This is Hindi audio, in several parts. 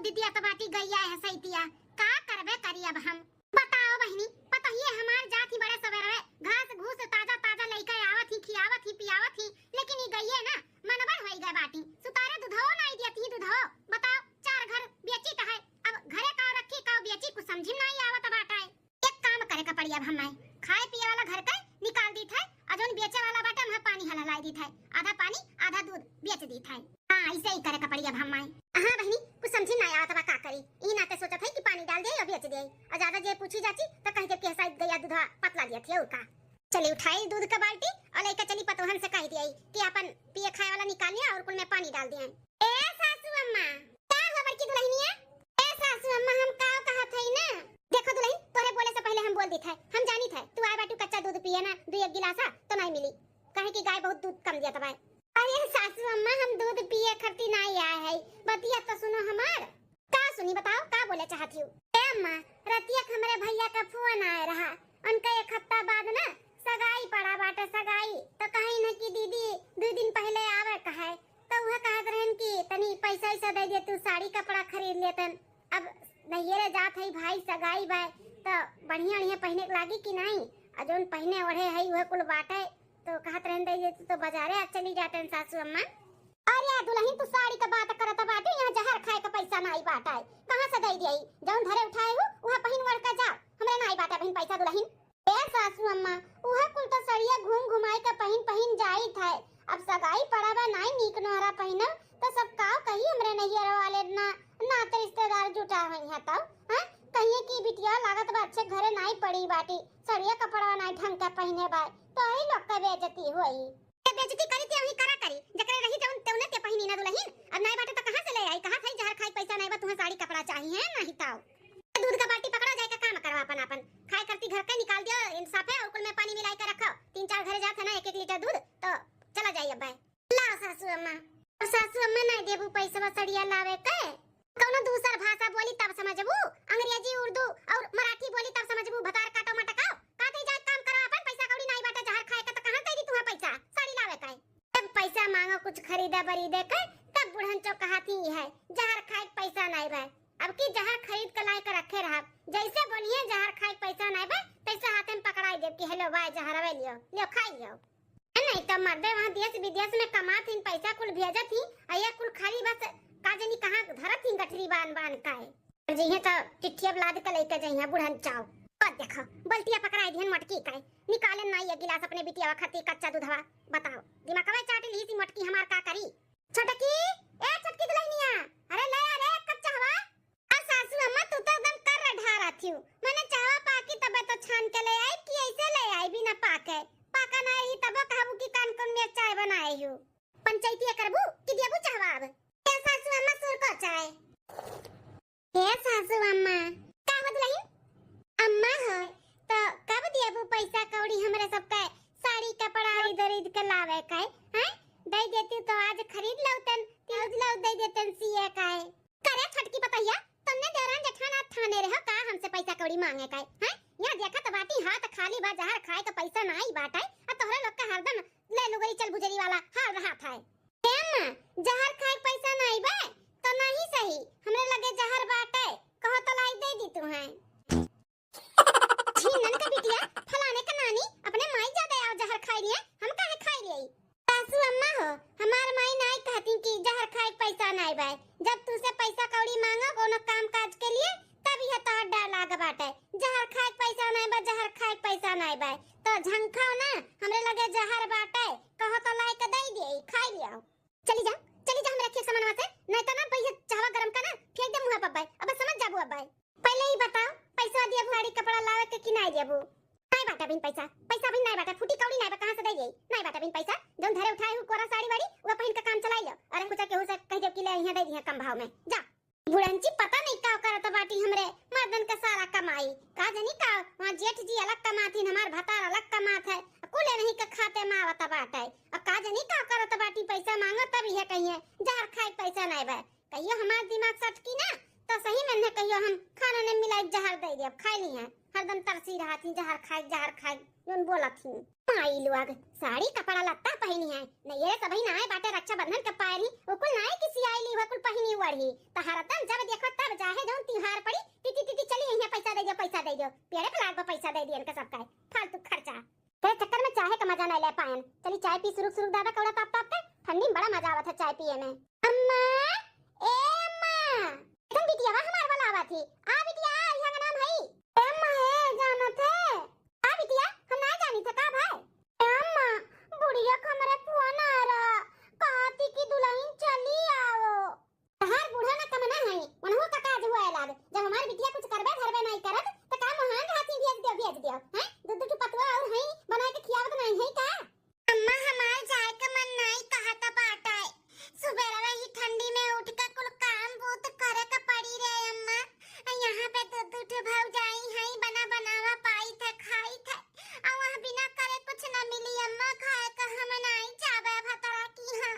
बिटिया तो बाटी गैया है सैतिया का करबे करी अब हम बताओ बहनी पता ही हमार जात ही बड़े सवेरे घास घूस ताजा ताजा लेके आवत ही खियावत ही पियावत ही लेकिन ये गैये ना मनबर होई गए बाटी सुतारे दुधो नहीं देती दुधो बताओ चार घर बेची है अब घरे का रखी का बेची कुछ समझ नहीं आवत बाटा एक काम करे का पड़ी अब हमें खाए पिए वाला घर का निकाल दी था अजोन बेचे वाला बाटा हम पानी हलाई दी था आधा पानी आधा दूध बेच दी था हां ऐसे ही करे का पड़ी अब हमें हां बहनी कुछ समझ नहीं आवत बा का करी ई नाते सोचत है कि पानी डाल दे और बेच दे और ज्यादा जे पूछी जाची तो कह दे कि शायद गया दूधवा पतला दिया थी और का चली उठाई दूध का बाल्टी और लेकर चली पतोहन से कह दिया कि अपन पिए खाए वाला निकाल लिया और कुल में पानी डाल दिया ए सासू अम्मा का खबर की दुल्हनिया ए सासू अम्मा हम का कहा थे ना देखो दुल्हन तोरे बोले से पहले हम बोल दी थे हम जानी थे तू आए बाटू कच्चा दूध पिए ना दो एक गिलासा तो नहीं मिली कहे कि गाय बहुत दूध कम दिया तबाय अरे सासू अम्मा हम दूध पिए खरती नहीं आए है बतिया तो सुनो हमार का सुनी बताओ का बोले चाहती हूँ ए अम्मा रतिया हमारे भैया का फोन आया रहा उनका एक हफ्ता बाद ना सगाई पड़ा बाटा सगाई तो कहीं न कि दीदी 2 दिन पहले आवे कहे तो वह कहत रहन कि तनी पैसा ऐसा दे दे तू साड़ी कपड़ा खरीद लेतन अब नहिरे जात है भाई सगाई बाय तो बढ़िया बढ़िया पहने लागी कि नहीं अजोन पहने ओढ़े है वह कुल बाटे तो कहत रहन दे तो बाजारे चली जातन सासू अम्मा अरे दुल्हन तू साड़ी का बात करत बाटे यहां जहर खाए का पैसा नहीं बाटा है कहां से दे दिई जौन धरे उठाए हो वहां पहिन वड़ का जा हमरे नहीं बाटा बहन पैसा दुल्हन ए सासू अम्मा वहां कुल तो सड़िया घूम घुमाए का पहिन जाई था अब सगाई पड़ावा नहीं नीक नोहरा पहिन तो सब का कही हमरे नैहर वाले ना नाते रिश्तेदार जुटा हई है तब हां कहिए की बिटिया लागत बा अच्छे घरे नहीं पड़ी बाटी सड़िया कपड़ा नहीं ढंग का पहिने बा तो ही लोग का बेइज्जती होई बेइज्जती करी ते वही करा करी जकरे रही जौन तौने ते पहिनी ना दुल्हन अब नहीं बाटे तो कहां से ले आई कहां से जहर खाई पैसा नहीं बा तुम्हें साड़ी कपड़ा चाहिए नहीं ताऊ दूध का बाल्टी पकड़ा जाए का काम करवा अपन खाए करती घर का निकाल दियो इंसाफ है और कुल में पानी मिला के रखो 3-4 घरे जात है ना 1-1 लीटर दूध तो चला जाइए अब लाओ सासू अम्मा और सासू अम्मा नहीं देबू पैसा सड़िया लावे के कोनो दूसर भाषा बोली तब समझबू अंग्रेजी उर्दू और मराठी बोली तब समझबू भतार काटो मटकाओ काते जाए काम करो अपन पैसा कौड़ी नहीं बाटे जहर खाए का तो कहां से दी तुम्हें पैसा साड़ी लावे का जब पैसा मांगो कुछ खरीदा बरीदे के तब बुढ़न चो कहती है जहर खाए पैसा नहीं बा अब की जहर खरीद के लाए के रखे रहा जैसे बोलिए जहर खाए पैसा नहीं बा पैसा हाथ में पकड़ाई दे कि हेलो भाई जहर वे लियो खाई लियो नहीं तो मर्दे वहां देश विदेश में कमात इन पैसा कुल भेजा थी अया कुल खाली बस काजनी कहां धरत थी गठरी बान का है जइहे तो चिट्ठिया लाद के लेके जइहे बुढ़न चाव और देखो बल्टिया पकड़ाई दिहन मटकी का निकाले नहीं ये गिलास अपने बिटिया खाती कच्चा दूधवा बताओ दिमागवा चाट ली सी मटकी हमार का करी छोटकी ए छोटकी दुल्हनिया अरे ले आ रे कच्चा हवा आ सासू अम्मा तू तो एकदम कर ढारा थी मैंने चावा पाकी तब तो छान के ले आई कि ऐसे ले आई बिना पाके पाका नहीं तब कहबू कि कान कोन में चाय बनाए हूं पंचायती करबू कि देबू चाहवा अब ए सासू अम्मा सुर को चाय ए सासू अम्मा का बदलही अम्मा हो तो कब देबू पैसा कौड़ी हमरे सबके साड़ी कपड़ा इधर के लावे का हैं दे देती तो आज खरीद लौतन तेज लौ दे देतन सिए का करे छटकी बताइया तुमने देवरान जेठाना थाने रहो का हमसे पैसा कौड़ी मांगे का हैं यहां देखा तो बाटी हाथ खाली बा जहर खाए का पैसा नहीं बाटा आ तोहरे लोग का हरदम ले लुगरी चल बुजरी वाला हाल रहा था अम्मा जहर खाए पैसा नहीं बा तो नहीं सही हमरे लगे जहर बाटे कहो तो लाई दे दी तू है छीनन का बिटिया फलाने का नानी अपने माई ज्यादा आओ जहर खाई लिए हम काहे खाई लिए सासू अम्मा हो हमार माई नहीं कहती कि जहर खाए पैसा नहीं बा जब तुसे पैसा कौड़ी मांगो कोनो काम काज के लिए तब यह तो डर लाग बाटे जहर खाए पैसा नहीं बा जहर खाए पैसा नहीं बा तो झंखाओ ना हमरे लगे जहर बाटे कहो तो लाई के दे दे खाई लियो चली जा हम रखे सामान से नहीं तो ना भैया चावा गरम का ना फेंक दे मुंह पर अब समझ जाबू अब पहले ही बताओ पैसा दिए साड़ी कपड़ा लावे के कि नहीं देबू नहीं बाटा बिन पैसा भी नहीं बाटा फूटी कौड़ी नहीं बा कहां से दे गई नहीं बाटा बिन पैसा जोन धरे उठाए हूं कोरा साड़ी वाड़ी वो पहन के काम चलाई लो अरे कुछ केहू से कह दे कि ले यहां दे दिया कम भाव में जा बुढ़नची पता नहीं का करत बाटी हमरे मर्दन का सारा कमाई का जनी का वहां जेठ जी अलग कमाती हमार भतार अलग कमात है कुले नहीं का खाते मावत बाटे और का जनी का करत बाटी पैसा मांगो तब यह कहिए जहर खाए पैसा नहीं बा कहियो हमार दिमाग सटकी ना तो सही में न कहियो हम खाना ने मिलाई जहर दे दे अब खाई ली है हरदम तरसी रहा थी जहर खाई जोन बोला थी माई लोग साड़ी कपड़ा लत्ता पहनी है न ये सभी नाय बाटे रक्षाबंधन के पारी ओकुल नाय किसी आईली वकुल पहनी वड़ी तहारतन जब देखो तब जाहे जौन त्योहार पड़ी टिटी टिटी चली यहां पैसा दे दो पेड़े पे लाग पैसा दे दियन के सब का फालतू खर्चा तेरे चक्कर में चाहे का मजा नहीं ले पाएन चली चाय पी सुरुक सुरुक दादा कौड़ा ताप ताप के ठंडी में बड़ा मजा आवत है चाय पिए में अम्मा ए अम्मा तुम बिटिया हमार वाला आवा थी आ बिटिया यहां का नाम है अम्मा है जानो थे आ बिटिया हम ना जानी थे का भाई अम्मा बुढ़िया कमरे पुआना आ रहा कहती कि दुल्हन चली आओ हर बूढ़ा ना कमना है मनहु का काज हुआ है लाग जब हमारी बिटिया कुछ करबे धरबे नहीं करत तो का मोहन हाथी भेज दियो हैं दूध की पतवा और है बना के खियावत नहीं है का अम्मा हमार जाए का मन नहीं कहता बाटा है सुबह ही ठंडी में उठ के कुल काम बहुत करे का पड़ी रे अम्मा यहां पे दूध भाव जाई है बना बनावा पाई थे खाई थे और वहां बिना करे कुछ ना मिली अम्मा खाए का हम नहीं चाबे भतरा की हां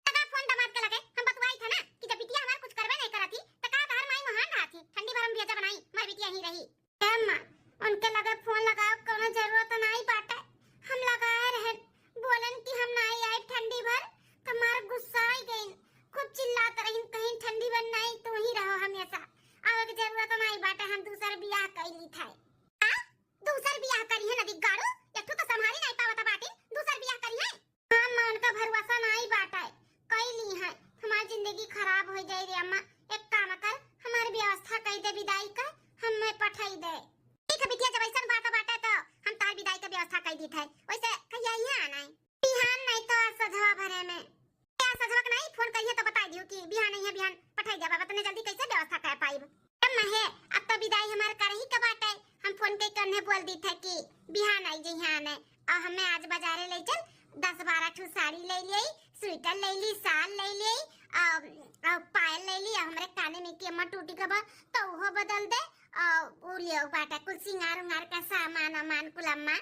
तका फोन दमाद के लगे हम बतवाई था ना कि जब बिटिया हमार कुछ करबे नहीं करती तका घर माई महान रही ठंडी भरम भेजा बनाई मार बिटिया ही रही अम्मा उनके लगे फोन लगाओ कोनो जरूरत नहीं बाटे हम लगाए रहे बोलन कि हम नहीं आए ठंडी भर तुम्हारा गुस्सा आई गई खूब चिल्लाते रही कहीं ठंडी भर नहीं तू ही रहो हमेशा आवे की जरूरत नहीं बाटे हम दूसर बियाह कैली थे आ दूसर बियाह करी है नदी गाड़ू एकठो तो संभाली नहीं पावत बाटी दूसर बियाह करी है हां मन का भरोसा नहीं बाटे कैली है हमारी जिंदगी खराब हो जाई रे अम्मा एक काम कर हमारी व्यवस्था कई दे विदाई का हमें पठाई दे ठीक है बिटिया जब ऐसा बात बाटे तो हम तार विदाई का व्यवस्था कई दी थे वैसे कहिया ही आना है बिहान नहीं तो सजवा भरे में क्या सजवा का नहीं फोन करिए तो बता दियो कि बिहान नहीं है बिहान पठाई देबा तने जल्दी कैसे व्यवस्था कर पाइब अम्मा है अब तो विदाई हमार कर ही के बाटे हम फोन पे करने बोल दी थे कि बिहान आई जी हां ने और हमें आज बाजारे ले चल 10-12 ठो साड़ी ले ली स्वेटर ले ली साल ले ली पायल ले ली हमरे काने में की अम्मा टूटी का तो वो बदल दे वो लियो बाटा कुल सिंगार उंगार का सामान कुल अम्मा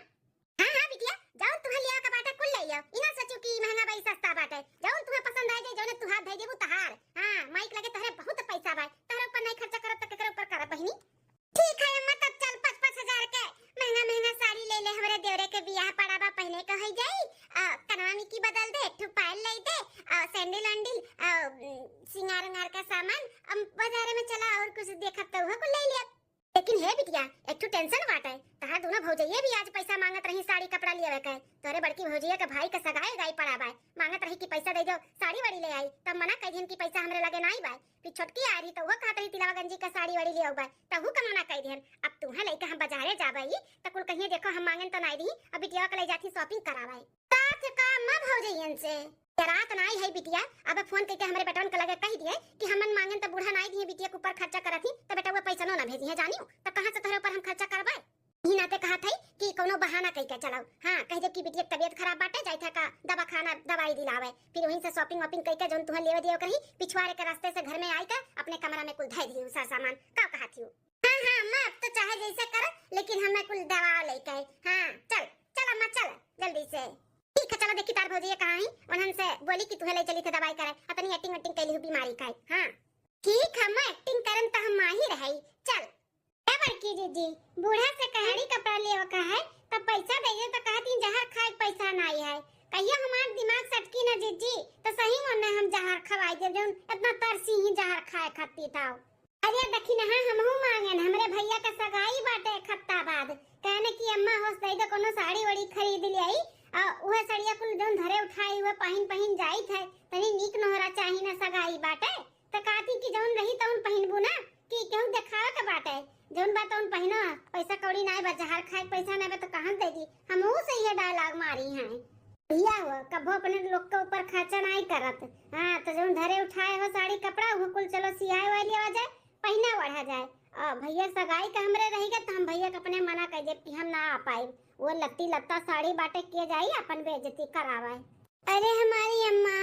हां बिटिया जाओ तुम्हें लिया का बाटा कुल ले लियो इना सोचो कि महंगा भाई सस्ता बाटे जाओ तुम्हें पसंद आ जाए जो ने तू हाथ दे देबू तहार हां माइक लगे तहरे बहुत पैसा बा तहरे ऊपर नहीं खर्चा करत तो केकरे ऊपर कर बहिनी ठीक है अम्मा तब चल 5-5 हजार के महंगा साड़ी ले ले हमरे देवरे के बियाह पड़ाबा पहले का हो जाई कनवानी की बदल दे एक पायल ले दे सैंडल अंडिल सिंगार उंगार का सामान बाजार में चला और कुछ देखत तो वो ले लिया लेकिन है बिटिया एक तो टेंशन बाटे तहार दोनों भौजैया भी आज पैसा मांगत रही साड़ी कपड़ा लिया के तोरे बड़की भौजैया के भाई का सगाई गाई पड़ाबा मांगत रही कि पैसा दे दो साड़ी वाड़ी ले आई तब मना कह दिन की पैसा हमरे लगे नहीं बा फिर छोटकी आ रही तो वो कहत रही तिलवा गंजी का साड़ी वाड़ी ले आऊ बा तहु का मना कह दिन अब तुम्हें लेके हम बाजारे जाबई त कुल कहिए देखो हम मांगन तो नहीं दी अब बिटिया के ले जाती शॉपिंग करावाई साथ का मां भौजैयन से रात नहीं है बिटिया अब फोन करके हमारे बेटवन के लगे कह दिए कि हमन मांगन तो बूढ़ा नहीं दिए बिटिया के ऊपर खर्चा करथी तो बेटा वो पैसा ना भेजी है जानियो तो कहां से तोरे ऊपर हम खर्चा करबाई ही नाते कहा थई कि कोनो बहाना कह के चलाओ हां कह दे कि बिटिया की तबीयत खराब बाटे जाई था का दवाखाना दवाई दिलावे फिर वहीं से शॉपिंग वॉपिंग कह के जोन तुहे लेवे दियो कही पिछवाड़े के रास्ते से घर में आई का अपने कमरा में कुल धै दियो सामान का कहा थी हां अम्मा अब तो चाहे जैसे कर लेकिन हमें कुल दवा लेके हां चल चल अम्मा चल जल्दी से ठीक है चलो देखी तार भौजी कहां है उन्हन से बोली कि तुहे ले चली थे दवाई करे अपनी एक्टिंग कैली हु बीमारी का हां ठीक हम एक्टिंग करन त हम माही रही चल ए बड़की दीदी बूढ़ा से कहाड़ी कपड़ा लेवा का है तब पैसा दे तो कहती जहर खाए पैसा नहीं है कहियो हमार दिमाग सटकी ना जीजी तो सही मन हम जहर खवाई दे जोन इतना तरसी ही जहर खाए खाती था अरे देखी ना हमहू मांगन हमरे भैया का सगाई बाटे एक हफ्ता बाद कहने की अम्मा होस दे दो कोनो साड़ी वाड़ी खरीद ले आई ओहे सड़िया कुल जोन धरे उठाई हुए पहिन जाई थे तनी नीक नहरा चाही ना सगाई बाटे त काती की जोन रही तउन पहिनबू ना कि केहू देखावे के बाटे जोन बात उन पहिनो पैसा कौड़ी नाय बा जहर खाए पैसा नाय बा तो कहां देगी हमहू से ये डायलॉग मारी हैं भैया हो कबो अपने लोग के ऊपर खर्चा नहीं करत हां तो जोन धरे उठाए हो साड़ी कपड़ा वो कुल चलो सियाए वाली आ जाए पहिना बढ़ा जाए भैया सगाई का हमरे रहेगा तो हम भैया के अपने मना कर दे कि हम ना आ पाए वो लत्ती लत्ता साड़ी बाटे किए जाई अपन बेइज्जती करावे अरे हमारी अम्मा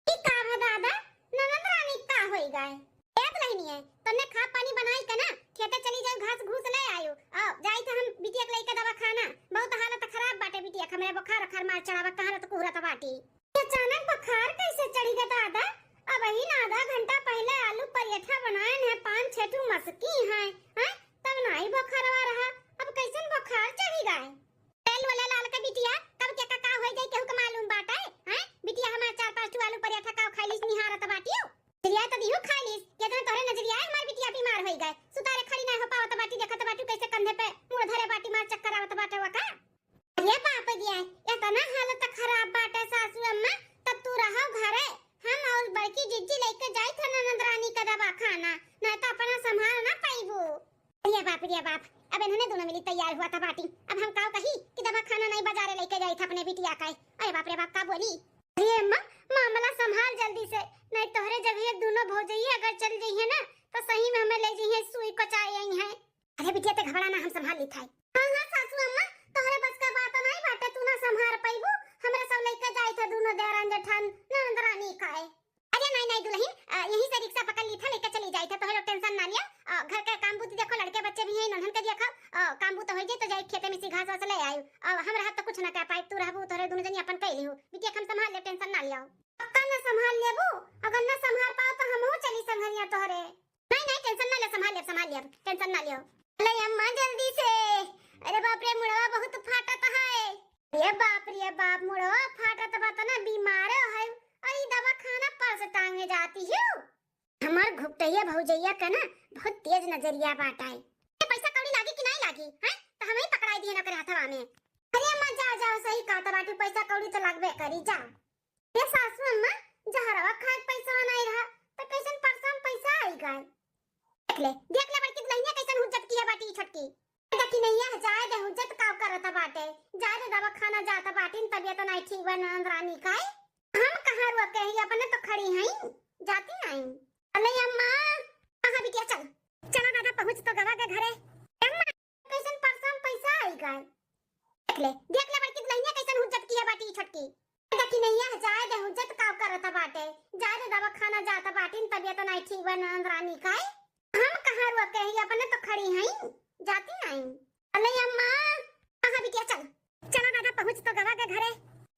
की का है दादा ननद रानी का होई गए एक नहीं है तने खा पानी बनाई के ना खेते चली जाओ घास घूस ले आयो जाई तो हम बिटिया के लेके दवा खाना बहुत हालत खराब बाटे बिटिया के मेरे बुखार खर मार चढ़ावा कहां तो कुहरा तो बाटी अचानक बुखार कैसे चढ़ी गया दादा अब ही ना आधा घंटा पहले आलू पराठा बनाए हैं 5-6 मस्की हैं तब नहीं बुखार आ रहा अब कैसे बुखार बुखार चढ़ी गए। तेल वाला लाल का बिटिया कब क्या का हो जाई केहू के मालूम बाटे हैं। बिटिया हमार 4-5 आलू पराठा का खाइलिस निहारत बाटियो नजरिया तो दिहु खाइलिस केतना तोरे नजरिया हमार बिटिया बीमार होई गए। सुतारे खड़ी ना हो पावत बाटी देखत बाटू कैसे कंधे पे मुंह धरे बाटी मार चक्कर आवत बाटे वका। ये बाप दिया इतना हालत खराब बाटे सासू अम्मा तब तू रहो घरे हम और बड़की जिज्जी लेके जाई था नंदरानी का दवा खाना ना तो अपना संभाल ना पाईबो। ये बाप अब इन्होंने दोनों मिली तैयार हुआ था बाटी। अब हम काव कही कि दवा खाना नहीं बाजारे लेके जाई था अपने बिटिया का। अरे बाप रे बाप का बोली अरे अम्मा मामला संभाल जल्दी से नहीं तोहरे जब ये दोनों भौजाई अगर चल गई है ना तो सही में हमें ले जाइए सुई कचाई आई है। अरे बिटिया ते घबराना हम संभाल ली था। हां सासू अम्मा तोहरे बस का बात नहीं बाटे तू ना संभाल पाईबू हमरा सब लेके जाई था दोनों देवरान जेठान नंदरानी का। अरे नहीं दुल्हन यही से रिक्शा पकड़ ली था लेके चली जाई था तोहरे टेंशन ना लिया। घर का काम बूती देखो लड़के बच्चे भी हैं नन्हन के देखो काम बूत हो जाए तो जाए खेते में सी घास वास ले आयो। हम रहा तो कुछ ना कह पाई तू रहबू तोरे दोनों जनी अपन कइली हो बिटिया हम संभाल ले टेंशन ना लियो। पक्का ना संभाल लेबू अगर ना संभाल पाओ तो हमहू चली संघरिया तोहरे। नहीं टेंशन ना ले संभाल ले टेंशन ना लियो। ले अम्मा जल्दी से। अरे बाप रे मुड़वा बहुत फाटत है। ये बाप मुड़वा फाटत बात ना बीमार है और दवा खाना पर से टांगे जाती है। हमार घुपटैया भौजैया का ना बहुत तेज नजरिया बाटा है। पैसा कौड़ी लागी कि नहीं लागी हैं तो हमें पकड़ाई दिए ना करे हथवा में। अरे अम्मा जाओ सही कहता बाटू पैसा कौड़ी तो लगबे करी जाओ। ये सासू अम्मा जहरवा खाए पैसा नहीं रहा तो कैसन परसम पैसा आई गए। देख ले बड़की दुल्हनिया कैसन हुज्जत की है बाटी छटकी देखी नहीं है जाए दे हुज्जत का करत बाटे जाए दे दवा खाना जाता बाटी तबीयत नहीं ठीक बन नंदरानी का। हम कहां रुआ कहीं अपने तो खड़ी हैं जाती नहीं। अरे अम्मा कहां बिटिया चल दादा पहुंच तो गवा के घरे। अम्मा कैसन परसम पैसा आई गए। देख ले बड़की दुल्हनिया कैसन हुज्जत की है बाटी छटकी देखी नहीं है जाए दे हुज्जत का करत बाटे जाए दे दवा खाना जाता बाटी तबीयत नहीं ठीक बन नंदरानी का। हम कहां रुआ कहीं अपने तो खड़ी हैं जाती नहीं। अरे अम्मा कहां बिटिया चल दादा पहुंच तो गवा के घरे।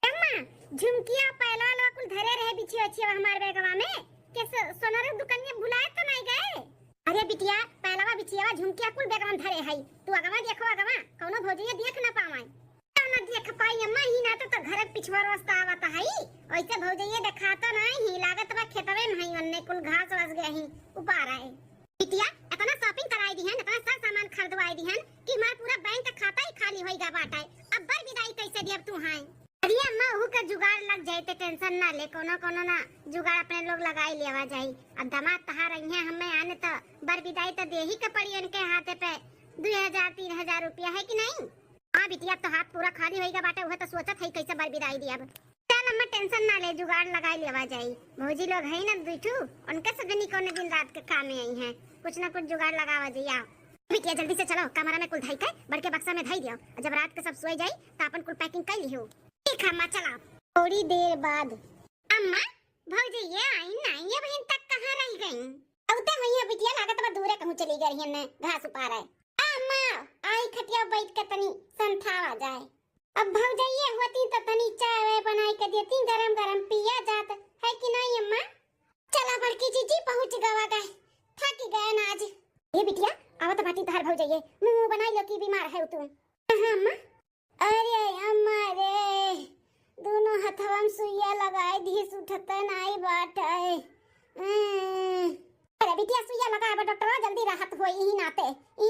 अम्मा झुमकिया पहला लो कुल धरे रहे बिछी अच्छी हमारे बेगवा में के सोनारे दुकान में भुलाए तो नहीं गए। अरे बिटिया पहलावा बिछिया झुमकिया कुल बेगवा धरे है तू अगवा देखो अगवा कोनो भौजिया देख ना पावाई ना देख पाई अम्मा ही ना तो घर पिछवा रास्ता आवत है ऐसे भौजिया दिखाता नहीं लागत बा खेतवे में है अन्ने कुल घास वास गए ही ऊपर आए। बिटिया इतना शॉपिंग कराई दी है इतना सब सामान खरीदवाई दी है कि हमारा पूरा बैंक का खाता ही खाली होइगा बाटा अब बर विदाई कैसे देब तू हैं। अरे अम्मा ओहू का जुगाड़ लग जाए तो टेंशन ना ले कोनो ना जुगाड़ अपने लोग लगाई लेवा जाई। अब दामाद तहार रही है हमें आने तो बर विदाई तो दे ही के पड़ी उनके हाथे पे 2000-3000 रुपया है कि नहीं। हां बिटिया तो हाथ पूरा खाली होइगा बाटा वह तो सोचत है कैसे बर विदाई दी। अब चल अम्मा टेंशन ना ले जुगाड़ लगाई लेवा जाई भौजी लोग है ना दुठू उनके सगनी कोने दिन रात के काम में आई हैं कुछ ना कुछ जुगाड़ लगावा जाइए। बिटिया जल्दी से चलो कमरा में कुल धई के बड़के बक्सा में धई दियो जब रात के सब सोई जाई तो अपन कुल पैकिंग कर लियो। ठीक है अम्मा चलाओ। थोड़ी देर बाद अम्मा भौजी ये आई ना ये बहन तक कहां रह गई। अब तो भैया बिटिया लागत बा दूरे कहूं चली गई है ने घास उपा रहे। अम्मा आई खटिया बैठ के तनी संथावा जाए। अब भौजी ये होती तो तनी चाय बनाई के देती गरम गरम पिया जात है कि नहीं अम्मा। चला बड़की जीजी पहुंच गवा गए थक गए ना आज। ये बिटिया आवत बाटी तहार भौजी ये मुंह बनाई लो की बीमार है तू। हां अम्मा। अरे अम्मा रे दोनों हथवा में सुइया लगाई दी उठता नहीं बाटे। अरे बिटिया सुइया लगाए बा डॉक्टर जल्दी राहत होई ही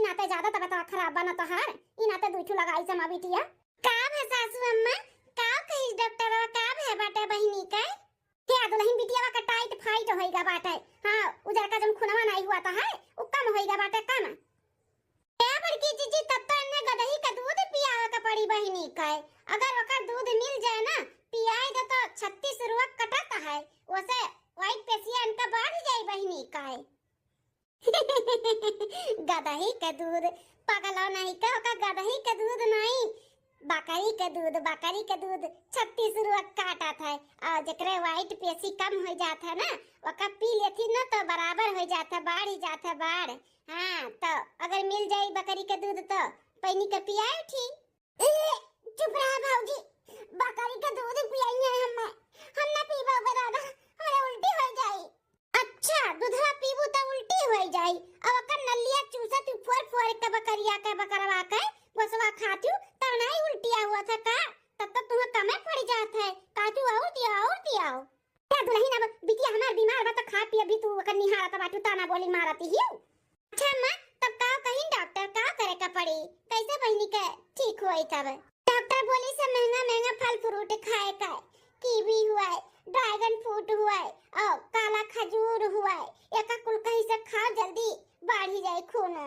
नाते ज्यादा तबीयत खराब बना तो हार ई नाते दुठू लगाई समा बिटिया। का है सासू अम्मा का कही डॉक्टर का है बाटे बहिनी का क्या दुल्हन बिटिया का टाइट फाइट होइगा बाटे। हां उधर का जन खुनवा नहीं हुआ था है उ कम होइगा बाटे कम। क्या बड़की जीजी तब तो ने गदही का दूध पियावा का पड़ी बहिनी का अगर ओकर दूध मिल जाए ना पियाए तो 36 रुपया कटता है वैसे वाइट पेशियन का बढ़ जाए बहिनी का। गदही का दूध पागल नहीं का ओकर गदही का दूध नहीं बकरी का दूध 36 रुपया काटा था और जकरे वाइट पेशी कम हो जाता है ना ओका पी लेती ना तो बराबर हो जाता बाढ़ ही जाता बाढ़। हाँ तो अगर मिल जाए बकरी का दूध तो पैनी का पियाए थी। चुप रहा भौजी बकरी का दूध पियाई है हम ना पीबो दादा हमारे उल्टी हो जाई। अच्छा दूधवा पीबू तो उल्टी हो जाई अब ओकर नलिया चूसा तू फोर के बकरिया के बकरवा के गोसवा खातू तब नहीं उल्टिया हुआ था का, तब तक तुम्हें कमे पड़ जात है काटू और दियाओ क्या दुल्हन अब बिटिया हमार बीमार बा तो खा पी अभी तू ओकर निहारत बाटू ताना बोली मारती ही। अच्छा मां तब का कहीं डॉक्टर का करे का पड़ी कैसे बहनी के ठीक होई तब डॉक्टर बोली से महंगा फल फ्रूट खाए का, कीवी हुआ है, ड्रैगन फ्रूट हुआ है और काला खजूर हुआ है, एका कुल कहीं से खाओ जल्दी बढ़ी जाए खून।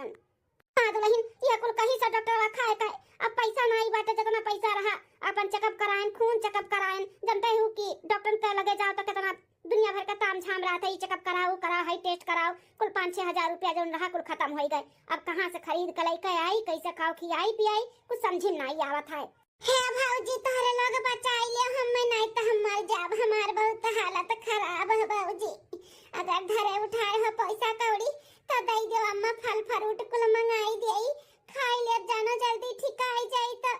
हाँ दुल्हन ये कुल कहीं से डॉक्टर खाए का, अब पैसा नहीं बाटे जितना पैसा रहा अपन चेकअप कराएं, खून चेकअप कराएं, जानते हो कि डॉक्टर के लगे जाओ तो कितना दुनिया भर का ताम झाम रहा था, ये चेकअप कराओ हाई टेस्ट कराओ, कुल 5-6 हजार रुपया जो रहा कुल खत्म हो गए। अब कहाँ से खरीद कर लेके आई, कैसे खाओ खियाई पियाई कुछ समझी नहीं आवत है। हे भौजी तोहरे लोग बचाई ले, हम नहीं तो हम मर जाब, हमार बहुत हालत खराब है भौजी। अगर घरे उठाए हो पैसा कौड़ी तो दई दो अम्मा, फल फ्रूट कुल मंगाई देई, खाई ले जानो जल्दी ठीक आई जाई तो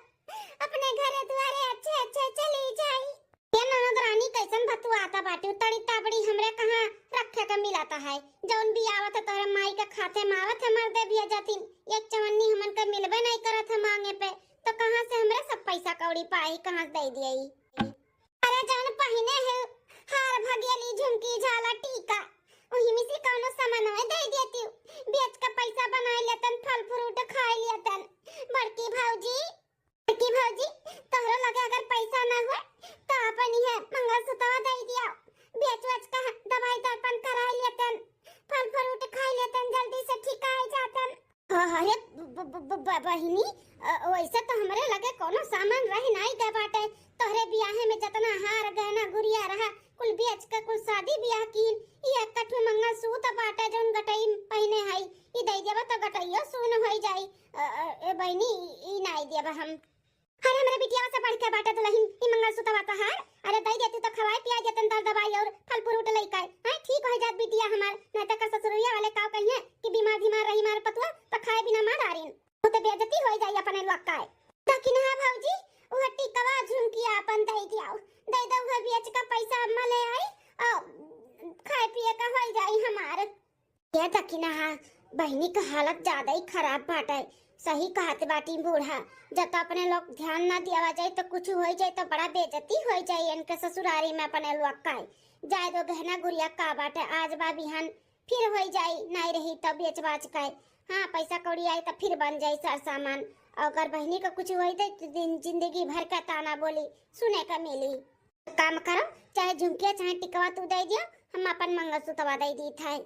अपने घरे द्वारे अच्छे चली जाई। ये ननद रानी कैसन भतु आता बाटी तड़ी ताबड़ी हमरे कहां रखे का मिलाता है, जौन भी आवत है तोरे माई के खाते में आवत है मर दे भी जातिन, एक चवन्नी हमन के मिलबे नहीं करत है मांगे पे तो कहां से हमरे सब पैसा कौड़ी पाई कहां से दे दियई। अरे जान पहिने है हार भगेली झुमकी झाला टीका ओही में से कोनो सामान है दे देती, बेच के पैसा बना लेतन, फल फ्रूट खा लेतन। बड़की भौजी तोहरा लगे अगर पैसा ना हो तो अपन ही मंगलसूत्र दे दिया, बेच का दवाई दर्पण करा लेतन, फल फ्रूट खा लेतन, जल्दी से ठीक आ जातन। अरे बहिनी वैसे तो हमरे लगे कोनो सामान रह नहीं के बाटे, तोहरे बियाह में जितना हार गहना गुड़िया रहा कुल बेच के कुल शादी बियाह की ये कठु मंगलसूत्र बाटे जोन गटई पहने हई ई दे देबा तो गटइयो सुन होई जाई। ए बहिनी ई नहीं देबा हम। अरे मेरे बिटिया से बढ़ के बाटे दुल्हन ई मंगलसूत्र बाता हार, अरे दई देती तो खवाई पिया जतन दर दवाई और फल फ्रूट लइका है ठीक हो जात बिटिया हमार, नहीं तो का ससुरिया वाले का कहिए कि बीमार रही मार पतुआ तो खाए बिना मार डारिन तो बेइज्जती हो जाई अपने लोग का। लेकिन हां भौजी वो टिकवा झुमकिया अपन दई दियाओ, दे दो वो बेच का पैसा अम्मा ले आई और खाए पिए का हो जाई हमार। ये तकिना बहनी का हालत ज्यादा ही खराब बाटे, सही कहत बाटी बूढ़ा, जब तो अपने लोग ध्यान ना दिया जाए तो कुछ हो जाए तो बड़ा बेइज्जती हो जाए इनके ससुरारी में अपने लोग का जाए दो गहना गुड़िया का बाटे आज बा बिहान फिर हो जाए नहीं रही तो बेच बाच के हाँ पैसा कौड़ी आई तो फिर बन जाए सार सामान। अगर बहनी का कुछ हो जाए तो जिंदगी भर का ताना बोली सुने का मिली। काम करो चाहे झुमकिया चाहे टिकवा तू दे दियो, हम अपन मंगलसूत्र दे दी था।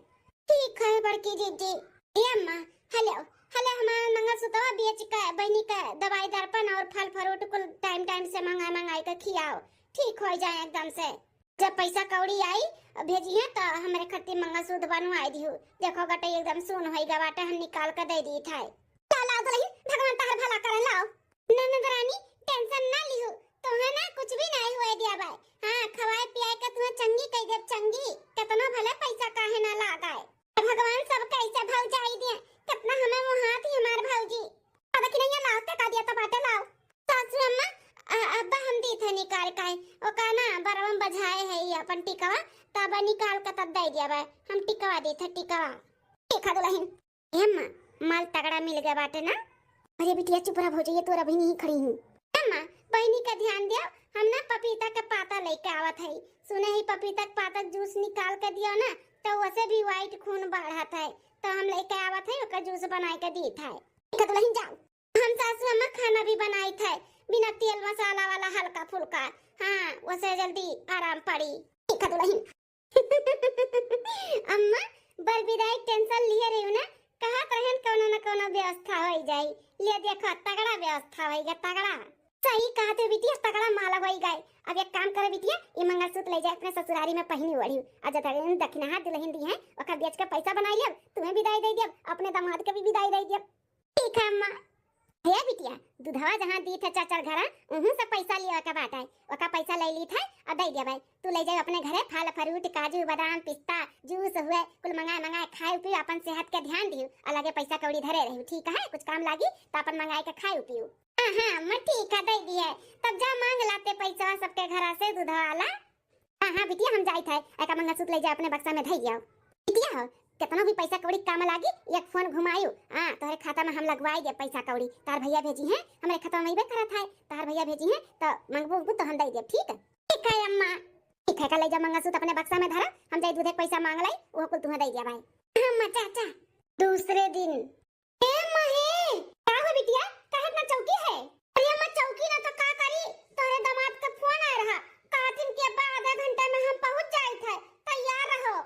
ठीक है बड़की दीदी। ए अम्मा हेलो हमारा मंगलसूत्र बेच के बहनी का दवाई दर्पण और फल फ्रूट कुल टाइम से मंगाई के खियाओ ठीक हो जाए एकदम से। जब पैसा कौड़ी आई भेजिए तो हमारे खत्ती मंगलसूत्र बनवाई दियो, देखो गटे एकदम सुन होई गवाटे हम निकाल के दे दी था। चला दुल्हन भगवान तार भला करे लाओ। ननद रानी टेंशन ना लियो, तोहे ना कुछ भी नहीं हुए दिया भाई, हां खवाए पियाए के तुम्हें चंगी कह दे चंगी, कितना भले पैसा काहे ना लगाए, भगवान सब कैसे भाव जाई दे कितना हमें वो हाथ ही हमार भौजी। अब कि नहीं लाओ ते का दिया तो बाटे लाओ। सासू अम्मा अब्बा हम दी थे निकाल के ओ का ना बरवम बजाए है ये अपन टिकवा तब निकाल के तब दे दिया भाई, हम टिकवा दी थे टिकवा। देखा दुल्हन ए अम्मा माल तगड़ा मिल गया बाटे ना। अरे बिटिया चुप रह भौजी ये तोरा बहनी ही खड़ी हूं। अम्मा बहनी का ध्यान दियो, हम ना पपीता का पाता लेके आवत है, सुने ही पपीता का पाता जूस निकाल के दियो ना तो वैसे भी व्हाइट खून बढ़त है तो हम लेके आवत है ओका जूस बनाए के दी था। ठीक है दुल्हन जाओ। हम सासू अम्मा खाना भी बनाई थे बिना तेल मसाला वाला हल्का फुल्का, हां वैसे जल्दी आराम पड़ी। ठीक है दुल्हन। अम्मा बर विदाई टेंशन लिए रही हो ना, कहा रहन कोनो न कोनो व्यवस्था हो जाई, ले देखो तगड़ा व्यवस्था होएगा तगड़ा। सही कहा थे बिटिया तगड़ा माला होई गए। अब एक काम करे बिटिया ये मंगलसूत्र ले जा अपने ससुरारी में पहनी ओढ़ी आज तक दक्षिणा हाथ दुल्हन दी है ओका बेच के पैसा बनाई ले, तुम्हें विदाई दे दिया अपने दामाद के भी विदाई दे दिया। ठीक है अम्मा। हे बिटिया दूधवा जहां दी थे चाचर घरा उहु से पैसा लिया का बात है, ओका पैसा ले ली था और दे दिया भाई, तू ले जा अपने घरे फल फ्रूट काजू बादाम पिस्ता जूस हुए कुल मंगाए खाए पियो, अपन सेहत के ध्यान दियो, अलगे पैसा कौड़ी धरे रही ठीक है, कुछ काम लागी तो अपन मंगाए के खाए पियो। हां मैं ठीक है दे दी है, तब जा मांग लाते पैसा सबके घरा से दूधवा वाला। हां बिटिया हम जाई थे एका मंगलसूत्र ले जा अपने बक्सा में धई जाओ। बिटिया हो कितना भी पैसा कौड़ी काम लागी एक फोन घुमायू तोहरे खाता में हम लगवाई दे पैसा कौड़ी तार भैया भेजी हैं हमरे खाता में इबे करत है तार भैया भेजी हैं तो मंगबू तो हम दे देब ठीक है अम्मा ठीक है कल ले जा मंगलसूत्र अपने बक्सा में धरा हम जाई दूधे पैसा मांग लाई वो कुल तुम्हें दे दिया भाई अम्मा चाचा दूसरे दिन ए महे का हो बिटिया काहे ना चौकी है अरे अम्मा चौकी ना तो का करी तोरे दामाद का फोन आ रहा कातिन के बाद आधा घंटा में हम पहुंच जाए थे तैयार रहो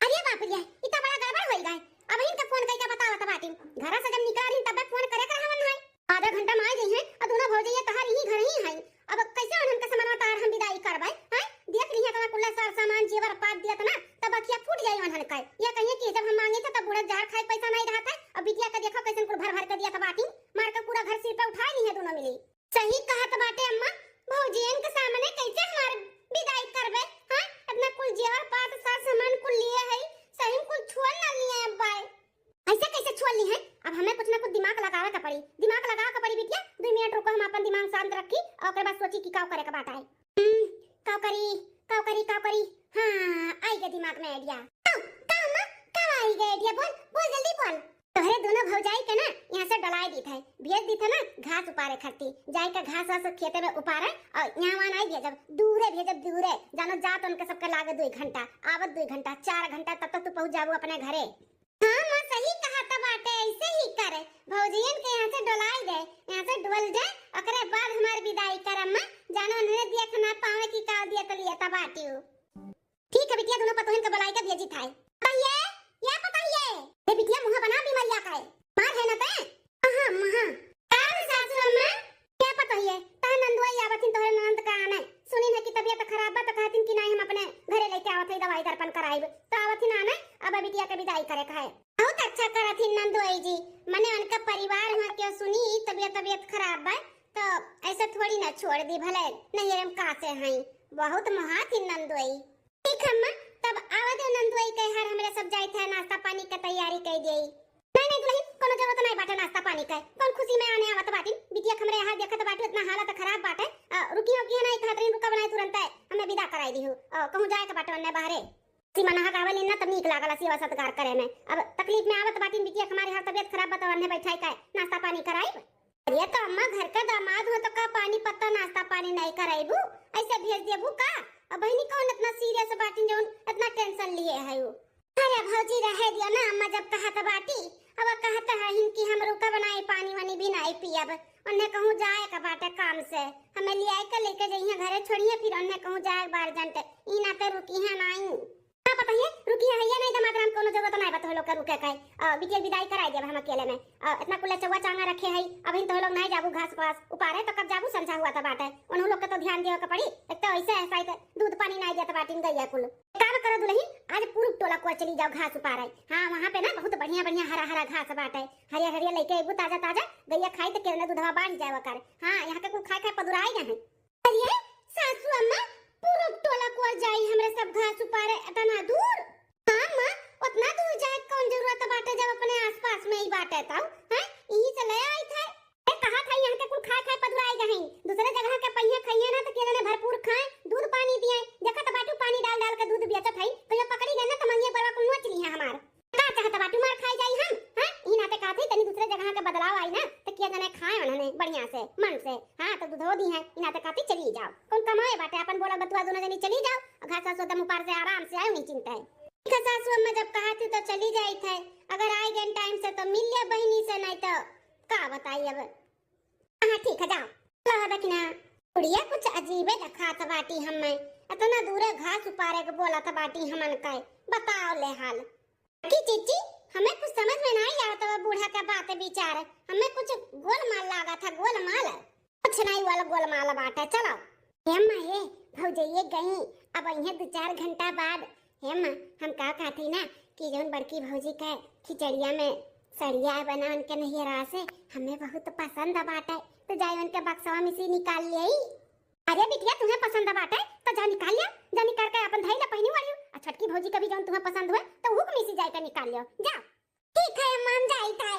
अरे बाप रे इतना बड़ा गड़बड़ होई गए अब इनका फोन कई का बताओ त बाटी घर से जब निकल रही तब फोन करे कर हमन है आधा घंटा में आ गई है और दोनों भौजैया तहार यही घर ही है अब कैसे उनन के सामान तार हम विदाई करबै हैं देख रही है तना कुल्ला सार सामान जेवर पात दिया ना तब अखिया फूट जाई उनन का या कहिए कि जब हम मांगे थे तब बूढ़ा जार खाए पैसा नहीं रहा था अब बिटिया का देखो कैसे कुल भर भर के दिया था बाटी मार के पूरा घर सिर पे उठा ली है दोनों मिली सही कहा त बाटे अम्मा भौजियन के सामने कैसे हमार विदाई करबै हैं अपना कुल जेवर पात सार सामान कुल लिए है सही कुल छोड़ ना लिए अब्बा ऐसे कैसे छोड़ ली है अब हमें कुछ ना कुछ दिमाग लगावे का पड़ी दिमाग लगावे का पड़ी बिटिया 2 मिनट रुको हम अपन दिमाग शांत रखी और ओकर बाद सोची कि काव करे का बात है काव करी हां आई गया दिमाग में आईडिया का अम्मा का आई गया आईडिया बोल जल्दी बोल तोहरे दोनों भौजाई के ना यहां से डलाई दी थे भेज दी थे ना घास उपारे खरती जाई का घास वास खेते में उपारे और यहां वहां आई भेजब दूरे जानो जात उनके सबके लागे 2 घंटा आवत 2 घंटा 4 घंटा तब तक तू पहुंच जाबू अपने घरे हां मां सही कहा त बाटे ऐसे ही करे भौजियन के यहां से डलाई दे यहां से डोल दे ओकरे बाद हमार विदाई कर अम्मा जानो उन्हें देख ना पावे की का दिया त लिया त बाटी ठीक है बिटिया दोनों पतोहिन के बुलाई के भेजी थाई बताइए ए बिटिया मुंह बना बीमारिया का है मार है ना ते हां हां कान सासू अम्मा क्या बताइए ता नंदुआ आवथिन तोहरे नंद का आने सुनी है कि तबीयत खराब बा त कहतिन कि नहीं हम अपने घरे लेके आवत है दवाई दर्पण कराइब तो आवथिन आने अब बिटिया के विदाई करे का है बहुत अच्छा करथिन नंदुआ जी मने उनका परिवार वहां के सुनी तबीयत खराब बा तो ऐसे थोड़ी ना छोड़ दी भले नहीं हम का से हैं बहुत महाथिन नंदुआ ठीक अम्मा तब आवा दे नंदुआ के हर हमरे सब जाई थे नाश्ता पानी के तैयारी कर देई नहीं दुल्हन कोनो जरूरत नहीं बाटे नाश्ता पानी का कौन खुशी में आने आवत बाटी बिटिया हमरे यहाँ देखत बाटी इतना हालत खराब बाटे रुकी नहीं खातरीन रुका बनाई तुरंत हमें विदा कराई दी हूं कहूं जाए के बाटे अन्ने बाहरे सीमा नहा गावल इन्ना तब नीक लागला सेवा सत्कार करे में अब तकलीफ में आवत बाटी बिटिया हमारे यहाँ तबीयत खराब बता अन्ने बैठाई का नाश्ता पानी कराई अरे तो अम्मा घर का दामाद हो तो का पानी पत्ता नाश्ता पानी नहीं कराईबू ऐसे भेज देबू का अब बहनी कौन इतना सीरियस बाटी जोन इतना टेंशन लिए है वो अरे भौजी रहे दियो ना अम्मा जब कहा त बाटी अब कहता है कि हम रुका बनाए पानी वानी भी नहीं पियब उन्हें कहूं जाए का बाटे काम से हमें ले आए के लेके जाइए घरे छोड़िए फिर उन्हें कहूं जाए बार जंट ई ना ते रुकी है नहीं का पता है रुकी है या नहीं दमाद राम कोनो जरूरत नहीं बतो लोग रुके काई बिटिया विदाई कराई देब हम अकेले में इतना कुल्ला चौवा चांगा रखे है अब इन तो लोग नहीं जाबू घास पास उपारे तो कब जाबू संसा हुआ त बाटे उन लोग के तो ध्यान देवे के पड़ी एक तो ऐसे ऐसा दूध पानी नहीं देत बाटिन गैया कुल काम करो दुल्हन आज पूरा टोला को चली जाओ घास उपारे हां वहां पे ना बहुत बढ़िया हरा घास बाटे हरिया लेके एगो ताजा गैया खाई त केरने दूधवा बाढ़ जाए कर हां यहां के कुल खाए पदुराई गए अरे सासू अम्मा पूरा टोला को जाई हमरे सब घास उपारे इतना दूर हां मां उतना दूर जाए कौन जरूरत बाटे जब अपने आसपास में ही बाटे तब हैं यही से ले आई था ए कहा था यहां के कुल खाए पदुराई गए दूसरे जगह के पहिया खाइए ना तो केरने भरपूर खाए दूध पानी दिए देखत बाटू पानी डाल के दूध बेचत है कहियो पकड़ी गए ना तो मंगे बड़ा को नोच ली है हमार का चाहत बाटू मार खाई जाई हम हैं ई नाते कहते तनी दूसरे जगह के बदलाव आई ना तो किया जने खाए उन्होंने बढ़िया से मन से हां तो दूध दी है ई नाते कहते चली जाओ कौन कमाए बाटे अपन बोला बतुआ दोनों जनी चली जाओ घास घास दम ऊपर से आराम से आयो नहीं चिंता है सासू अम्मा जब कहा थी तो चली जाई थे अगर आई गए टाइम से तो मिल ले बहनी से नहीं तो का बताई अब हां ठीक है जाओ ला देखना बुढ़िया कुछ अजीब है रखा था बाटी हमें इतना दूर घास उपारे के बोला था बाटी हमन का बताओ ले हाल की चीची हमें कुछ समझ में नहीं आता वो बूढ़ा का बात विचार हमें कुछ गोलमाल लगा था गोलमाल कुछ नहीं वाला गोलमाल बात है चलो हेम्मा हे भौजैये गई अब इन्हें 2-4 घंटा बाद हेम्मा हम का कहती ना कि जोन बड़की भौजी का खिचड़िया में सड़िया बना उनके नैहरा से हमें बहुत पसंद बाटे तो जाए उनके बक्सवा में से निकाल ले अरे बिटिया तुम्हें पसंद बाटे तो जा निकाल लिया जा निकाल के अपन धैला पहनी वाली और छटकी भौजी का भी जोन तुम्हें पसंद हुए तो वो में से जाए के निकाल लियो जा ठीक है मान जाई था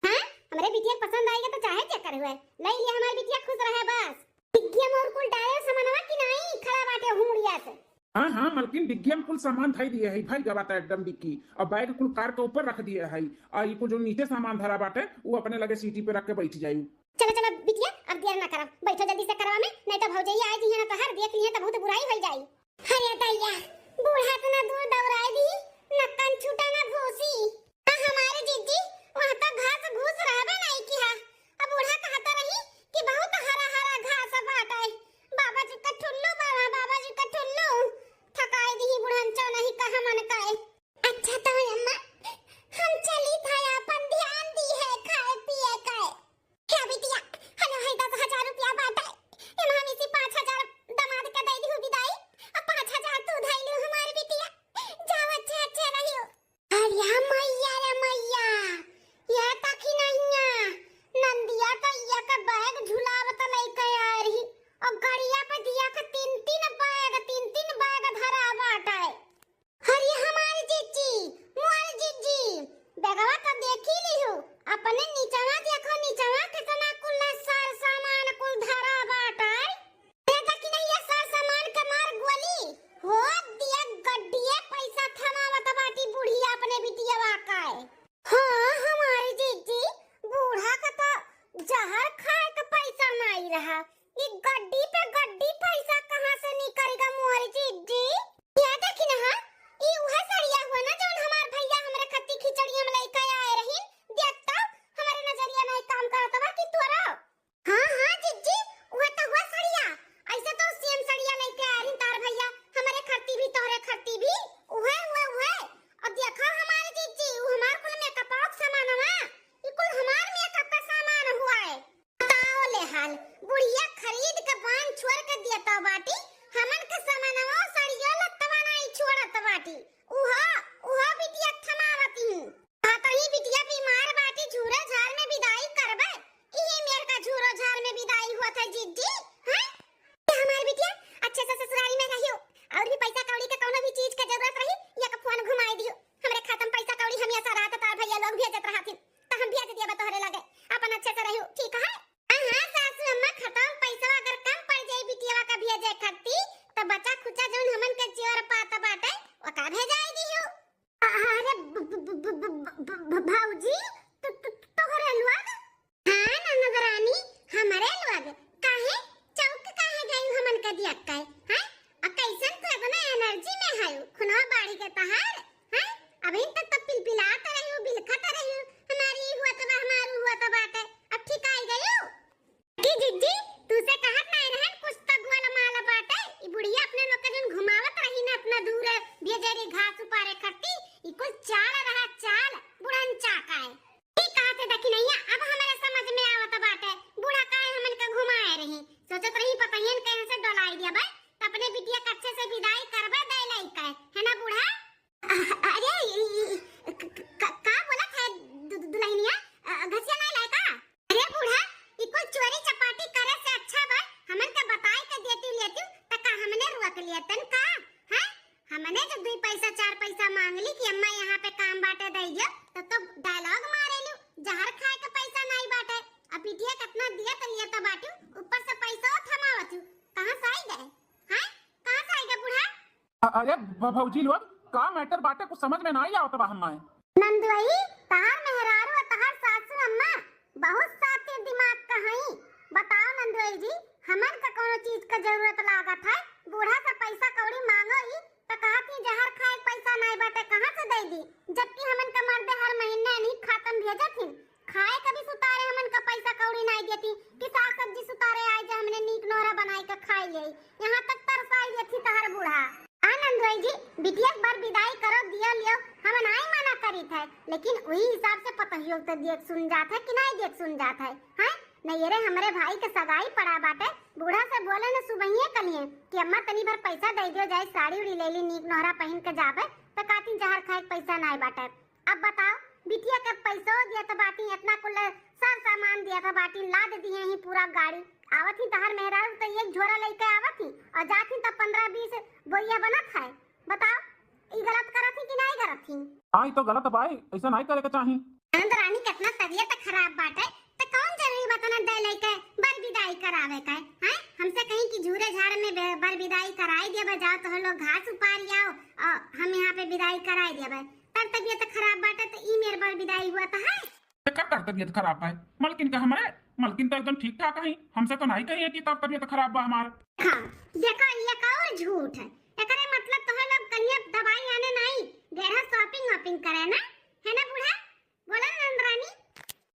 हां हमरे बिटिया पसंद आएगा तो चाहे क्या कर हुए ले लिया हमारी बिटिया खुश रहे बस बिटिया मोर कुल डाले सामानवा की नहीं खड़ा बाटे हुमड़िया से हाँ हाँ मलकिन डिग्गी में कुल सामान धई दिए है भाई गवाता एकदम डिग्गी और बैग कुल कार के ऊपर रख दिए है और ये कुल जो नीचे सामान धरा बाटे वो अपने लगे सीटी पे रख के बैठ जाई। चलो चलो बिटिया अब देर ना करा, बैठो जल्दी से करवा में, नहीं तो भौजैया आई जी ना तो हर देख लिए तो बहुत बुराई हो जाई। अरे दैया बूढ़ा तो ना दूर दौड़ाई दी न कन छूटा ना घोसी। हमारे जीजी वहां तक घास घूस रहबे नहीं किया। अब बूढ़ा कहता रही कि बहुत हरा हरा घास बाटे, बाबा जी का ठुल्लू बाबा, बाबा जी का ठुल्लू थकाई दी बुढ़ांचा नहीं कहा मन काए। अच्छा तो अम्मा हम चली था अपन ध्यान दी है खाए पिए का। क्या बिटिया हलो है 10,000 रुपया बाटे, एम हम इसी 5,000 दामाद के दे दी विदाई और 5,000 तू धई लो हमारी बिटिया, जाओ अच्छे अच्छे रहियो। अरे मैया रे मैया ये तक ही नहीं नंदिया तो ये का बैग झुलावत लइका आ रही और गड़िया पे दिया का 3-3 बैग धरा बाटे। अरे हमारी जीजी मोर जीजी बेगवा तो देखी लियो अपने नीचवा देखो नीचवा कितना कुल सार सामान कुल धरा बाटे। देखा कि नहीं ये सार सामान के मार गोली हो दिया गड्डिया पैसा थमावत बाटी बुढ़िया अपने बिटिया का। हां हमारी जीजी बूढ़ा का तो जहर खाए का पैसा नहीं रहा, ये गड्डी पे गड्डी पैसा कहां से निकलेगा मोर जीजी। ये देखी ना ये वह सड़िया हुआ ना जोन हमार भैया हमरे खत्ती खिचड़िया में लेके आए रही, देखता हमारे नजरिया में काम करत बा कि तोरा। हां हां जीजी वह तो हुआ सड़िया, ऐसे तो सेम सड़िया लेके आ रही तार भैया हमारे खत्ती भी तोहरे खत्ती भी वह अब देखो हमारे जीजी वो हमार कुल मेकअप का सामान हुआ, ये कुल हमार मेकअप का सामान हुआ है। बताओ ले हाल बुढ़िया खरीद के बांध छोड़ के देता बाटी हमन के सामानवा सड़िया लत्तवा नहीं छोड़त बाटी उहा बिटिया थमावती हूं। आता ही बिटिया बीमार बाटी झूरे झार में विदाई करबे, इही मेर का झूरो झार में विदाई हुआ था जीजी। हैं हमारी बिटिया अच्छे से ससुराली में रहियो और भी पैसा कौड़ी के कोनो भी चीज के जरूरत रही या का फोन घुमाई दियो, हमरे खाता में पैसा कौड़ी हमेशा रहत तार भैया लोग भेजत रहथिन त हम भेज दिया तोहरे लगे, अपन अच्छे से रहियो ठीक है। हां सासू अम्मा खत्म पैसा अगर कम पड़ जाई बिटिया का भेजे खत्ती तो बचा खुचा जोन हमन के जोर पाता बाटे ओका भेजाई दियो। अरे भौजी तोहरे लोग हां ननदरानी हमारे लोग काहे चौक काहे गई हमन के दिया काहे हैं आ कैसन तो इतना एनर्जी में है खुनवा बाड़ी के तहार हैं अभी तक तो पिलपिलात रही हो बिलखत रही हो हमारी हुआ तो हमारू हुआ तो बाटे अब ठीक आई गयो की जीजी तू से कहत नहीं रहन कुछ तक वाला माला बाटे ई बुढ़िया अपने लोग के जन घुमावत रही ना अपना दूर भेजेरी घास उपारे खत्ती ई कुछ चाल रहा चाल बुढ़न चाका है ठीक कहा से देखी नहीं अब हमारे समझ में आवत बाटे बूढ़ा काहे हमन के घुमाए रही सोचत रही पतयन कहां से डोलाई दिया भाई अपने बिटिया कच्चे से विदाई करबे दे लइका है ना बूढ़ा। अरे का बोला है दुल्हनिया घसिया नहीं लायका। अरे बूढ़ा ई कोई चोरी चपाटी करे से अच्छा बा हमन के बताई के देती लेती त का हमने रोक लियतन का हैं हमने जो 2 पैसा 4 पैसा मांगली कि अम्मा यहां पे काम बाटे दइयो तो डायलॉग मारेलू जहर खाए के पैसा नहीं बाटे अब बिटिया कितना दिया त लिया त बाटू ऊपर से पैसा थमावत कहां से आई गए हैं कहां से आई गए बूढ़ा। अरे भौजी लोग का मैटर बाटे कुछ समझ में नहीं आवत बा हमारे। नंदुई तहार मेहरारू और तहार सासू अम्मा बहुत साथे दिमाग का हई। बताओ नंदुई जी हमन का कोनो चीज का जरूरत लागत है बूढ़ा से पैसा कौड़ी मांगो ही तो कहती जहर खाए पैसा नहीं बाटे कहां से दे दी जबकि हमन का मर्दे हर महीने नहीं खातम भेजथिन खाए कभी सुतारे हमन का पैसा कौड़ी नहीं देती कि साग सब्जी सुतारे आए जे हमने नीक नोरा बनाई के खाई ले यहां तक तरसाई देती तहर बूढ़ा। आनंद भाई जी बिटिया बार विदाई करो दिया लियो हम नहीं मना करी थे लेकिन वही हिसाब से पता ही तो देख सुन जात है कि नहीं देख सुन जात है हैं नहीं रे हमारे भाई के सगाई पड़ा बाटे बूढ़ा से बोले न सुबहिए कलिए कि अम्मा तनी भर पैसा दे दियो जाए साड़ी उड़ी ले ली नीक नोहरा पहन के जाबे तो काती जहर खाए पैसा नहीं बाटे। अब बताओ बिटिया के पैसा दिया तो बाटी इतना कुल सब सामान दिया था बाटी लाद दिए ही पूरा गाड़ी आवत ही तहर मेहरारू तो एक झोरा लेके आवत ही और जाती तो 15-20 बोरिया बनत है। बताओ ई गलत करत ही कि नहीं करत ही। आई तो गलत बाई ऐसा नहीं करे के चाही। आनंद रानी कितना तबीयत खराब बाटे तो कौन जरूरी बताना दे लेके बर विदाई विदाई करावे का है हमसे कहीं कि झूरे झाड़ में बर विदाई कराई देबे जाओ तो लोग घास उपार आओ और हम यहाँ पे विदाई कराई देबे तब तबीयत खराब बाटे तो ई मेर बर विदाई हुआ तो है कर तबीयत खराब है मलकिन का हमारे मलकिन तो एकदम ठीक ठाक है हमसे तो नहीं कही है कि तब तबीयत खराब बा हमार हाँ देखो ये कहो झूठ है एकरे मतलब तो लोग कन्या दवाई आने नहीं गहरा शॉपिंग वॉपिंग करे ना है ना बूढ़ा बोला ना नंदरानी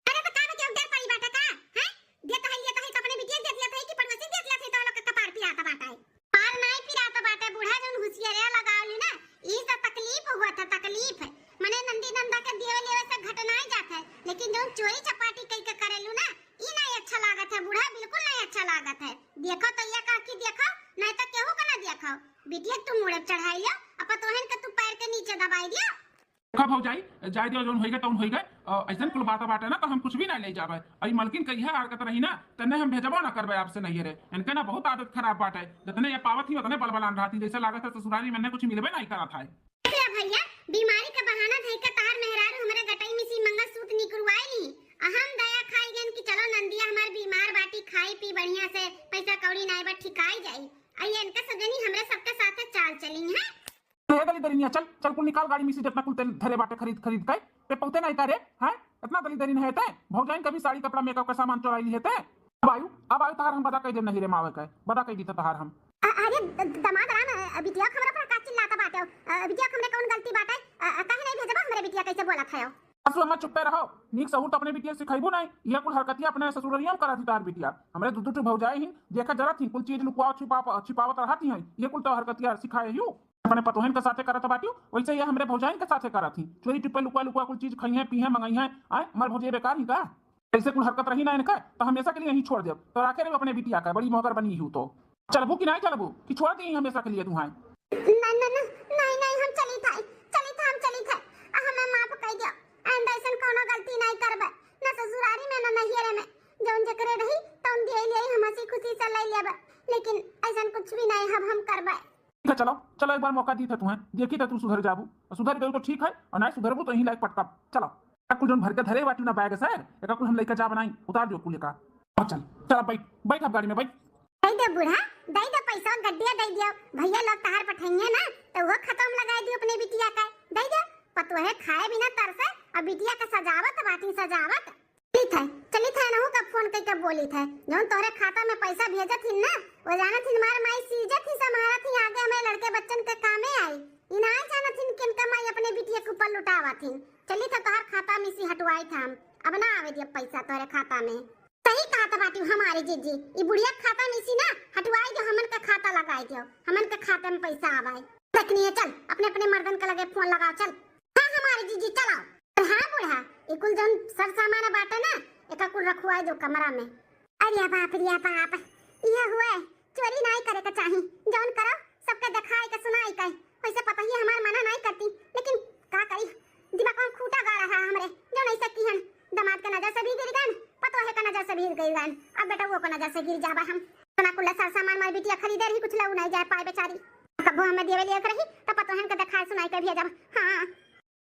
अरे तो काम के उधर पड़ी बाटा का है देता है तो अपने बिटिया दे दिया था कि पड़ोसी दे दिया था तो लोग का कपार पिराता बाटा है पार नहीं पिराता बाटा बूढ़ा जन होशियारिया लगावली ना ई तो तकलीफ हुआ था तकलीफ है मने नंदी नंदा के देवे लेवे से घटनाएं जात है लेकिन जो चोरी चपाटी कई के करेलू ना ई नहीं अच्छा लागत है बूढ़ा बिल्कुल नहीं अच्छा लागत है देखो तो ये काकी देखो नहीं तो केहू का ना देखो बिटिया तू मुड़े चढ़ाई लियो अपन तोहन के तू पैर के नीचे दबाई दियो कब हो जाई जाय दियो जोन होई गए तौन होई गए ऐसन कुल बात बाटे ना तो हम कुछ भी नहीं ले जाबे आई मलकिन कही है हरकत रही ना तने हम भेजबो ना करबे आपसे नहीं रे इनके ना बहुत आदत खराब बाटे जितने ये पावत ही उतने बलबलान रहती जैसे लागत है ससुराली में कुछ मिलबे नहीं करा था भैया बीमारी का बहाना धई के तार मेहरारू हमरे गटई में सी मंगलसूत्र निकलवाई ली हम दया खाई गन कि चलो नंदिया हमार बीमार बाटी खाई पी बढ़िया से पैसा कौड़ी नाई बा ठिकाई जाई आई इनका सजनी हमरे सबके साथ चाल चली है ये दली दरिनिया चल चल कुल निकाल गाड़ी में से जितना कुल तेल धरे बाटे खरीद खरीद के पे पौते नहीं करे हैं इतना दली दरिन है ते भौजाइन कभी साड़ी कपड़ा मेकअप का सामान चोराई ली है ते अब आयु तार हम बता कह दे नहीं रे मावे के बता कह दी तार हम अरे दमाद राम बिटिया हमरा पर का चिल्लाता बाटे बिटिया हमरे कौन गलती बाटे काहे नहीं भेजबा हमरे बिटिया कैसे बोला था असु हम चुप्पे रहो नीक सहूर तो अपने बिटिया सिखाइबो नहीं ये कुल हरकतियां अपने ससुररियम करा थी तार बिटिया हमरे दुदुट भौजाई ही देखा जरा थी कुल चीज लुकवा छिपावत रहती है ये कुल तो हरकतियां सिखाए यू अपने पतोहन के साथे करत बाटियो वैसे ये हमरे भौजाइन के साथे करा थी चोरी टिप्पे लुकवा लुकवा कुल चीज खई है पी है मंगाई है आए हमार भौजे बेकार ही का ऐसे कुल हरकत रही ना इनका तो हमेशा के लिए यही छोड़ दे तो राखे रहे अपने बिटिया का बड़ी मौकर बनी हूं तो चलबू कि नहीं चलबू कि छोड़ दी हमेशा के लिए तुम्हारे नहीं हम चली था हम चली था हमें माफ कह दियो ऐसन कोनो गलती नहीं करबे ना ससुरारी में ना नहिरे में जौन जकरे रही तौन दे ले हम हंसी खुशी से ले लेबे लेकिन ऐसन कुछ भी नहीं हम करबे ठीक है चलो चलो एक बार मौका दी था तुम्हें देखी तो तू सुधर जाबू सुधर गई तो ठीक है और नहीं सुधरबू तो यही लायक पटका चलो कुल जोन भर के धरे बाटी ना बैग सर एक कुल हम लेकर जा बनाई उतार दियो कुल का चल चल बैठ अब गाड़ी में बैठ दई दे बूढ़ा दई दे पैसा गड्डिया दई दियो भैया लोग तहार पठाइए ना तो वो खत्म लगा दियो अपने बिटिया का दई दे पतोहे खाए बिना तरसे और बिटिया का सजावट बाटी सजावट चली था ना कब फोन करके बोली था जोन तोरे खाता में पैसा भेजा थी ना वो जाना थी मार माई सीजा थी समारा थी आगे हमें लड़के बच्चन के कामे आई इना जाना थी किन कमाई अपने बिटिया के ऊपर लुटावा थी चली था तोहर खाता में से हटवाई था हम अब ना आवे दिया पैसा तोरे खाता में सही कहा था बाटी हमारे जीजी ये बुढ़िया खाता में सी ना हटवाई जो हमन का खाता लगाई दियो हमन के खाते में पैसा आवाई रखनी है चल अपने अपने मर्दन के लगे फोन लगाओ चल हां हमारे जीजी चलाओ हां बूढ़ा ये कुल जन सर सामान बाटे ना एका कुल रखवाई जो कमरा में अरे बाप रे बाप ये हुए चोरी नहीं करे का चाही जौन करो सबके दिखाई के सुनाई के वैसे पता ही हमार मना नहीं करती लेकिन का करी दिमाग में खूटा गाड़ा है हमरे जो नहीं सकती हन दामाद का नजर से भी गिर गन पतो है का नजर से भी गिर गन अब बेटा वो का नजर से गिर जाबा हम तना कुल सर सामान मार बिटिया खरीदे रही कुछ लाऊ नहीं जाए पाए बेचारी कबो हमें देवे लिया रही तो पतो है का दिखाई सुनाई के भेजब हां